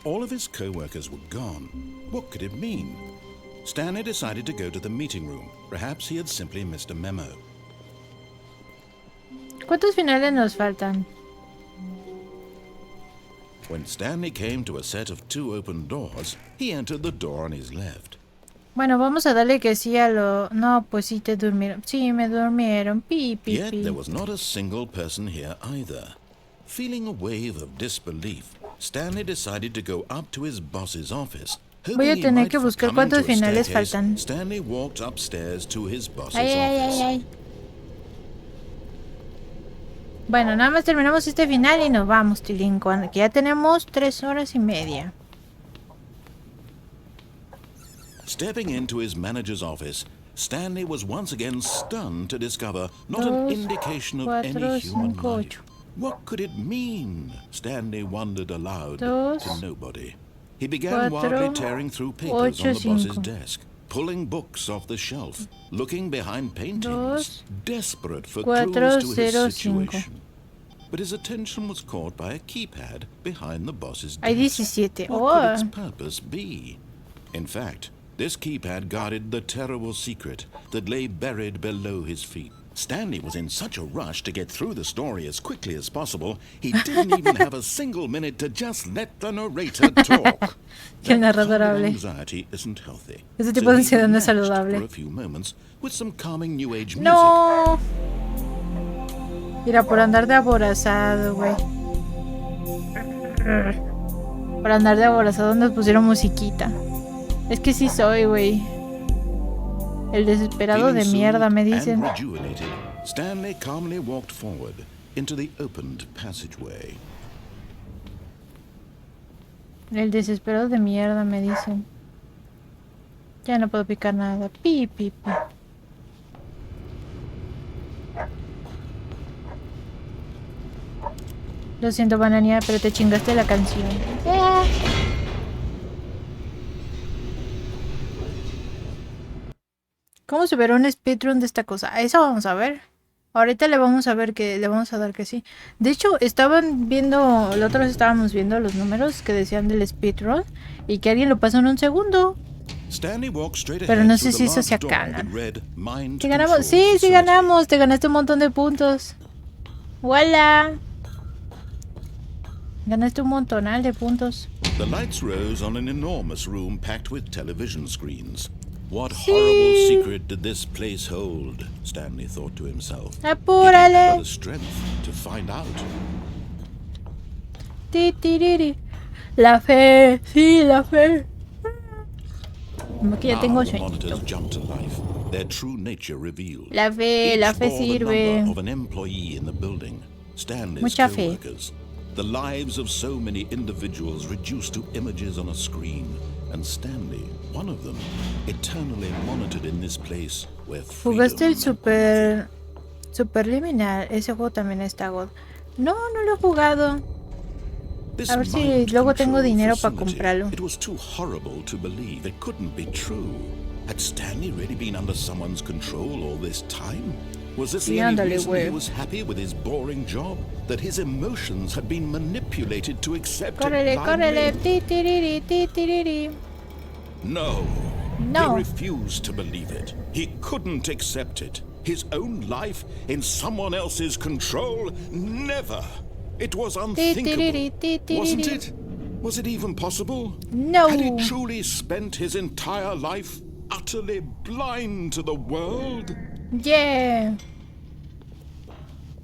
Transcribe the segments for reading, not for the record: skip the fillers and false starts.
All of his co-workers were gone. What could it mean? Stanley decided to go to the meeting room. Perhaps he had simply missed a memo. ¿Cuántos finales nos faltan? When Stanley came to a set of 2 open doors, he entered the door on his left. Bueno, vamos a darle que sí a lo... No, pues sí te durmieron. Sí, me durmieron. Yet there was not a single person here either. Feeling a wave of disbelief, Stanley decided to go up to his boss's office. Voy a tener que buscar cuántos finales faltan. Stanley walked upstairs to his boss's ay, office. Ay. Bueno, nada más terminamos este final y nos vamos, Tilín, que ya tenemos 3 horas y media. Stepping into his manager's office, Stanley was once again stunned to discover not an indication of any human life. What could it mean? Stanley wondered aloud to nobody. He began wildly tearing through papers on the boss's desk, pulling books off the shelf, looking behind paintings, desperate for clues to his situation. But his attention was caught by a keypad behind the boss's desk. What could its purpose be? In fact, this keypad guarded the terrible secret that lay buried below his feet. Stanley was in such a rush to get through the story as quickly as possible, he didn't even have a single minute to just let the narrator talk. Qué narrador hable. Anxiety isn't healthy. Ese tipo de ansiedad no es saludable. For a few moments with some calming new age music. No. Mira, por andar de aborazado, güey. Por andar de aborazado nos pusieron musiquita. Es que sí soy, güey. El desesperado de mierda, me dicen. Stanley calmly walked forward into the opened passageway. El desesperado de mierda, me dicen. Ya no puedo picar nada. Pi. Lo siento, Banania, pero te chingaste la canción. ¿Cómo se verá un speedrun de esta cosa? Eso vamos a ver. Ahorita le vamos a ver que le vamos a dar que sí. De hecho, estaban viendo, la otra vez estábamos viendo los números que decían del speedrun y que alguien lo pasó en un segundo. Pero no sé si eso sea canon. ¿Sí ganamos? Sí ganamos. Te ganaste un montón de puntos. ¡Hola! Ganaste un montonal de puntos. The lights rose on an enormous room packed with television screens. What horrible secret did this place hold? Stanley thought to himself. Apúrale. He the strength to find out. La fe, sí, la fe. Que ya tengo sueñito. Their true nature revealed. La fe sirve. Of an employee in the building. Stanley's mucha fe. The lives of so many individuals reduced to images on a screen, and Stanley, one of them, eternally monitored in this place where ¿Jugaste el Superliminal? Ese juego también está God. No lo he jugado. A ver si luego tengo dinero para comprarlo. It was too horrible to believe. It couldn't be true. Had Stanley really been under someone's control all this time? Was this the only reason he was happy with his boring job? That his emotions had been manipulated to accept it blindly? No. He refused to believe it. He couldn't accept it. His own life in someone else's control? Never. It was unthinkable. Wasn't it? Was it even possible? No. Had he truly spent his entire life utterly blind to the world? Yeah.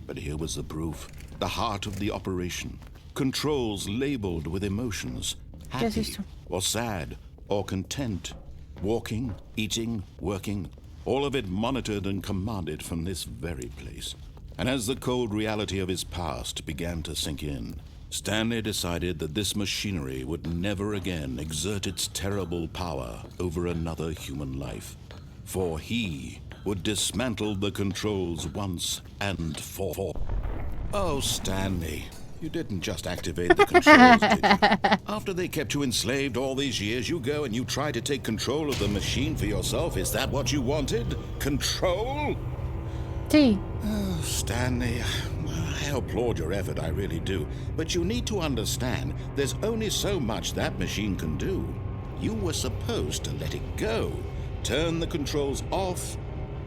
But here was the proof. The heart of the operation. Controls labeled with emotions. Happy or sad or content. Walking, eating, working. All of it monitored and commanded from this very place. And as the cold reality of his past began to sink in, Stanley decided that this machinery would never again exert its terrible power over another human life. For he would dismantle the controls once and for all. Oh, Stanley, you didn't just activate the controls, did you? After they kept you enslaved all these years, you go and you try to take control of the machine for yourself. Is that what you wanted? Control? Sí. Oh, Stanley, I applaud your effort, I really do. But you need to understand, there's only so much that machine can do. You were supposed to let it go, turn the controls off,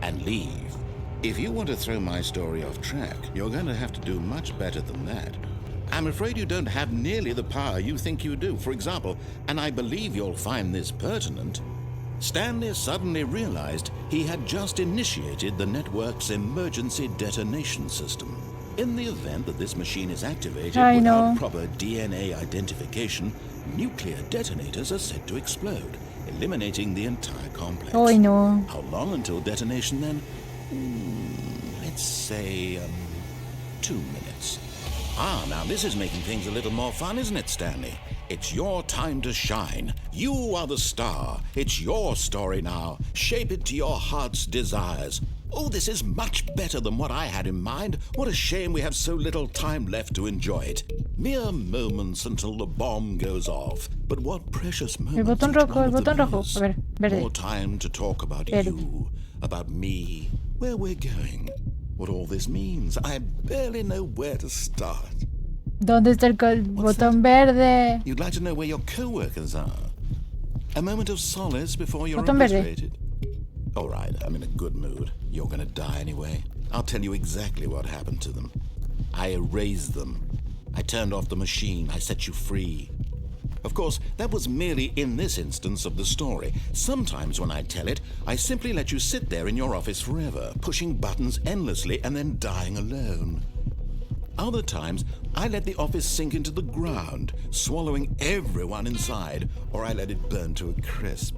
and leave. If you want to throw my story off track, you're going to have to do much better than that. I'm afraid you don't have nearly the power you think you do. For example, and I believe you'll find this pertinent, Stanley suddenly realized he had just initiated the network's emergency detonation system. In the event that this machine is activated without proper DNA identification, nuclear detonators are said to explode, eliminating the entire complex. Oh, no. How long until detonation then? Let's say 2 minutes. Now this is making things a little more fun, isn't it, Stanley? It's your time to shine. You are the star. It's your story now. Shape it to your heart's desires. Oh, this is much better than what I had in mind. What a shame we have so little time left to enjoy it. Mere moments until the bomb goes off. But what precious moments. El botón rojo. A ver, verde. More time to talk about you, about me, where we're going, what all this means. I barely know where to start. ¿Dónde está el botón verde? You'd like to know where your co-workers are. A moment of solace before you're Botón verde. obliterated. All right, I'm in a good mood. You're gonna die anyway. I'll tell you exactly what happened to them. I erased them. I turned off the machine. I set you free. Of course, that was merely in this instance of the story. Sometimes when I tell it, I simply let you sit there in your office forever, pushing buttons endlessly and then dying alone. Other times, I let the office sink into the ground, swallowing everyone inside, or I let it burn to a crisp.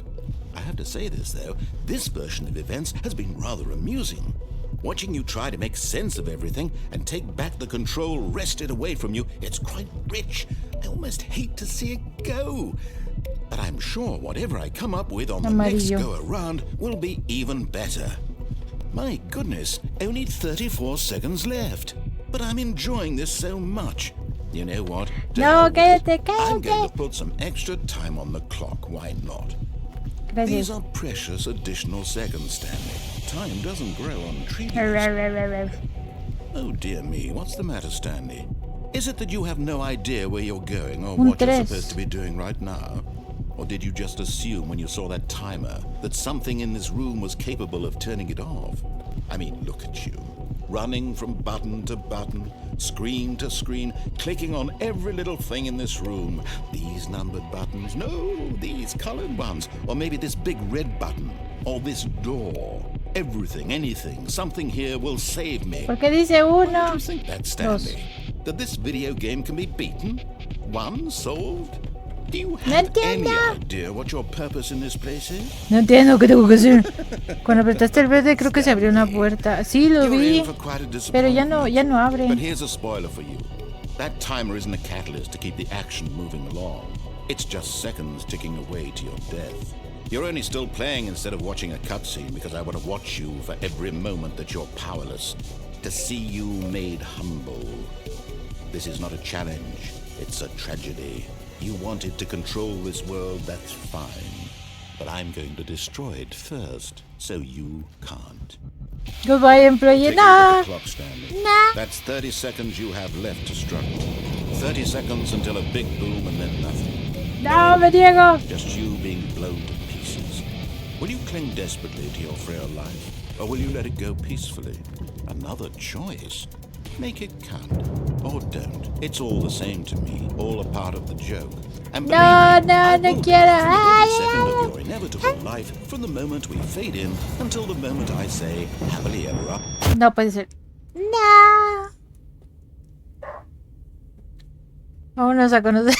I have to say this, though, this version of events has been rather amusing. Watching you try to make sense of everything and take back the control wrested away from you, it's quite rich. I almost hate to see it go. But I'm sure whatever I come up with on the next go-around will be even better. My goodness, only 34 seconds left. But I'm enjoying this so much. You know what? No, cállate. I'm going to put some extra time on the clock. Why not? Gracias. These are precious additional seconds, Stanley. Time doesn't grow on trees. Oh dear me, what's the matter, Stanley? Is it that you have no idea where you're going or what you're supposed to be doing right now? Or did you just assume when you saw that timer that something in this room was capable of turning it off? I mean, look at you. Running from button to button, screen to screen, clicking on every little thing in this room. These numbered buttons, no, these colored ones. Or maybe this big red button, or this door. Everything, anything, something here will save me. ¿Por qué dice uno? Why do you think that, Stanley? That this video game can be beaten? Won? Solved? Do you have any idea what your purpose in this place is? No entiendo qué tengo que hacer. Cuando apretaste el verde creo que se abrió una puerta. Sí, lo vi. Pero ya no abre. But here's a spoiler for you. That timer isn't a catalyst to keep the action moving along. It's just seconds ticking away to your death. You're only still playing instead of watching a cutscene because I want to watch you for every moment that you're powerless. To see you made humble. This is not a challenge. It's a tragedy. You wanted to control this world, that's fine. But I'm going to destroy it first, so you can't. Goodbye, employee. Nah. Clock, Stanley. Nah. That's 30 seconds you have left to struggle. 30 seconds until a big boom and then nothing. No, me Diego. Just you being blown to pieces. Will you cling desperately to your frail life, or will you let it go peacefully? Another choice. Make it count, or don't. It's all the same to me, all a part of the joke. And no quiero. Second of your inevitable life from the moment we fade in until the moment I say happily ever after. No puede ser. No. Vámonos a conocer.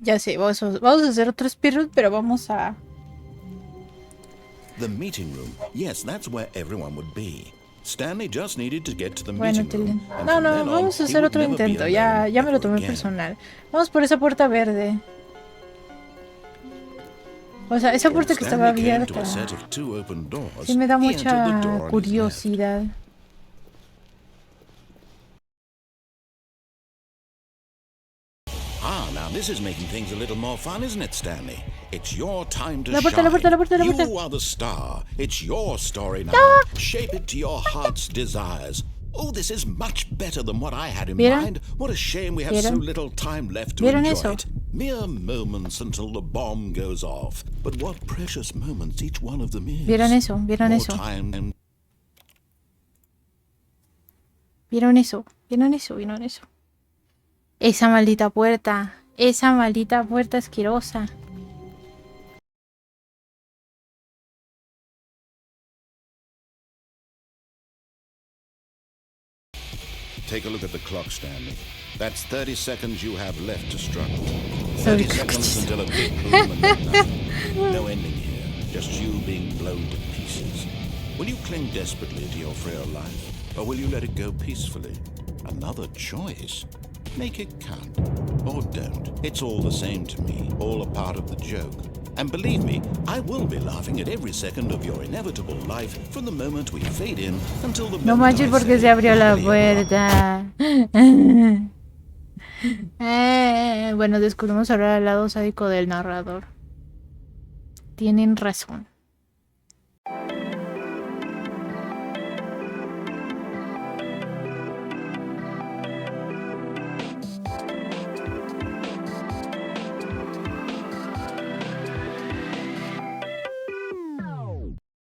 Ya sé, vamos a hacer otro speedrun, pero vamos a... The meeting room. Yes, that's where everyone would be. Stanley just needed to get to the meeting room. No, vamos a hacer otro intento. Ya me lo tomé personal. Vamos por esa puerta verde. O sea, esa puerta que estaba abierta. Sí me da mucha curiosidad. This is making things a little more fun, isn't it, Stanley? It's your time to La puerta, shine. la puerta, la puerta, la puerta. You are the star. It's your story now. No. Shape it to your heart's desires. Oh, this is much better than what I had in ¿Vieron? mind. What a shame we have so ¿Vieron? little time left to ¿Vieron enjoy eso? it. Mere moments until the bomb goes off. But what precious moments each one of them is. ¿Vieron eso? ¿Vieron More eso? time than ¿Vieron eso? ¿Vieron eso? ¿Vieron eso? Esa maldita puerta. Esa maldita puerta asquerosa. Take a look at the clock, Stanley. That's 30 seconds you have left to struggle. 30 seconds until a big boom and then nothing. No ending here, just you being blown to pieces. Will you cling desperately to your frail life, or will you let it go peacefully? Another choice. Make it count, or don't. It's all the same to me, all a part of the joke. And believe me, I will be laughing at every second of your inevitable life from the moment we fade in until the No moment manches I porque say, se abrió la "Happily ever puerta. Bueno, descubrimos ahora el lado sádico del narrador. Tienen razón.